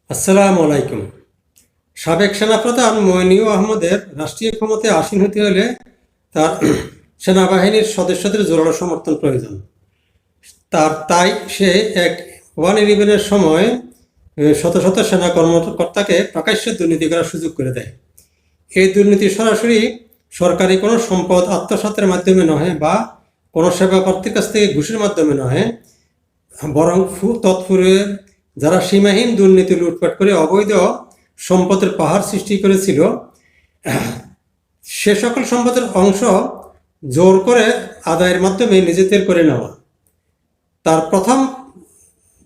আসসালামু আলাইকুম। সাবেক সেনাপ্রধান মইনুল আহমদের রাষ্ট্রীয় ক্ষমতায় আসীন হতে হলে তার সেনাবাহিনীর সদস্যদের জোরালো সমর্থন প্রয়োজন। তাই সে এক 111-এর সময় শত শত সেনা কর্মকর্তাকে প্রকাশ্যে দুর্নীতি করার সুযোগ করে দেয়। এই দুর্নীতি সরাসরি সরকারি কোনো সম্পদ আত্মসাতের মাধ্যমে নয় বা কোনো সেবা প্রার্থীর কাছ থেকে ঘুষের মাধ্যমে নয়, বরং তৎপূর্বে যারা সীমাহীন দুর্নীতি লুটপাট করে অবৈধ সম্পদের পাহাড় সৃষ্টি করেছিল, সে সকল সম্পদের অংশ জোর করে আদায়ের মাধ্যমে নিজেদের করে নেওয়া। তার প্রথম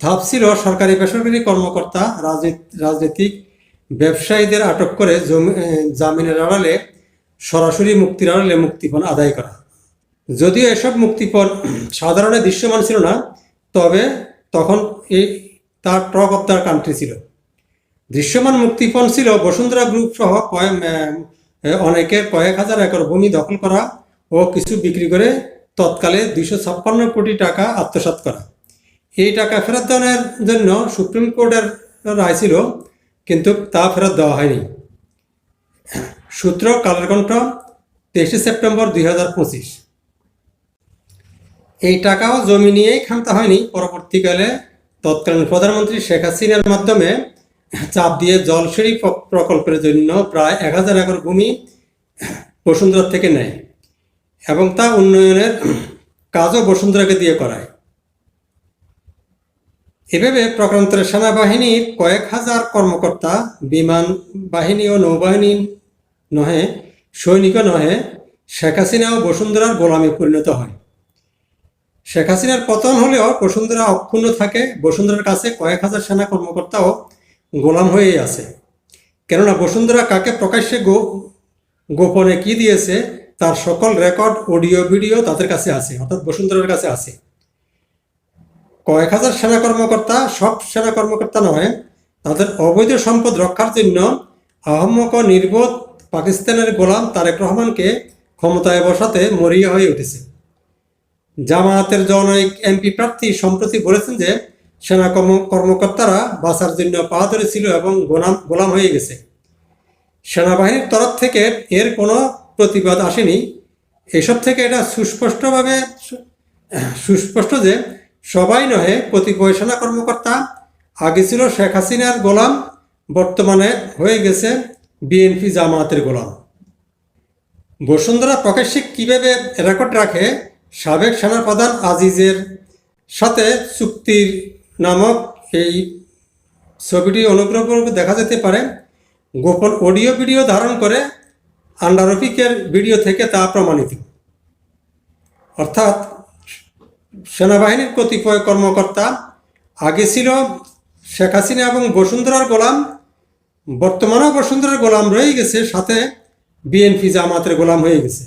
ধাপ ছিল সরকারি বেসরকারি কর্মকর্তা, রাজনৈতিক ব্যবসায়ীদের আটক করে জামিনের আড়ালে, সরাসরি মুক্তির আড়ালে মুক্তিপণ আদায় করা। যদিও এসব মুক্তিপণ সাধারণে দৃশ্যমান ছিল না, তবে তখন তার টক অফ দ্য কান্ট্রি ছিল। দৃশ্যমান মুক্তিপণ ছিল বসুন্ধরা গ্রুপ সহ অনেকের কয়েক হাজার একর ভূমি দখল করা ও কিছু বিক্রি করে তৎকালে 256 কোটি টাকা আত্মসাৎ করা। এই টাকা ফেরত দেওয়ার জন্য সুপ্রিম কোর্টের রায় ছিল, কিন্তু তা ফেরত দেওয়া হয়নি। সূত্র কালের কণ্ঠ, 23 সেপ্টেম্বর 2025। এই টাকাও জমি নিয়েই ক্ষমতা হয়নি। পরবর্তীকালে তৎকালীন প্রধানমন্ত্রী শেখ হাসিনার মাধ্যমে চাপ দিয়ে জলসিঁড়ি প্রকল্পের জন্য প্রায় 1000 একর ভূমি বসুন্ধরা থেকে নেয় এবং তা উন্নয়নের কাজও বসুন্ধরাকে দিয়ে করায়। এভাবে প্রকারান্তরে সেনাবাহিনীর কয়েক হাজার কর্মকর্তা, বিমান বাহিনী ও নৌবাহিনী নহে, সৈনিকও নহে, শেখ হাসিনাও বসুন্ধরার গোলামে পরিণত হয়। শেখ হাসিনার পতন হলেও বসুন্ধরা অক্ষুণ্ণ থাকে। বসুন্ধরার কাছে কয়েক হাজার সেনা কর্মকর্তাও গোলাম হয়েই আছে। কেননা বসুন্ধরা কাকে প্রকাশ্যে গোপনে কি দিয়েছে তার সকল রেকর্ড, অডিও, ভিডিও তাদের কাছে আছে, অর্থাৎ বসুন্ধরার কাছে আছে। কয়েক হাজার সেনা কর্মকর্তা, সব সেনা কর্মকর্তা নয়, তাদের অবৈধ সম্পদ রক্ষার জন্য আহম্মক ও নির্বোধ পাকিস্তানের গোলাম তারেক রহমানকে ক্ষমতায় বসাতে মরিয়া হয়ে উঠেছে। জামায়াতের জনৈক এমপি প্রার্থী সম্প্রতি বলেছেন যে সেনা কর্মকর্তারা বাঁচার জন্য পা ধরেছিল এবং গোলাম হয়ে গেছে। সেনাবাহিনীর তরফ থেকে এর কোনো প্রতিবাদ আসেনি। এসব থেকে এটা সুস্পষ্ট যে সবাই নহে, কতিপয় সেনা কর্মকর্তা আগে ছিল শেখ হাসিনার গোলাম, বর্তমানে হয়ে গেছে বিএনপি জামায়াতের গোলাম। বসুন্ধরা প্রকাশ্যে কীভাবে রেকর্ড রাখে? সাবেক সেনাপ্রধান আজিজের সাথে চুক্তির নামক এই ছবিটি অনুগ্রহপূর্বক দেখা যেতে পারে। গোপন অডিও ভিডিও ধারণ করে আন্ডারপিকের ভিডিও থেকে তা প্রমাণিত। অর্থাৎ সেনাবাহিনীর কতিপয় কর্মকর্তা আগে ছিল শেখ হাসিনা এবং বসুন্ধরার গোলাম, বর্তমানেও বসুন্ধরার গোলাম রয়ে গেছে, সাথে বিএনপি জামাতের গোলাম হয়ে গেছে।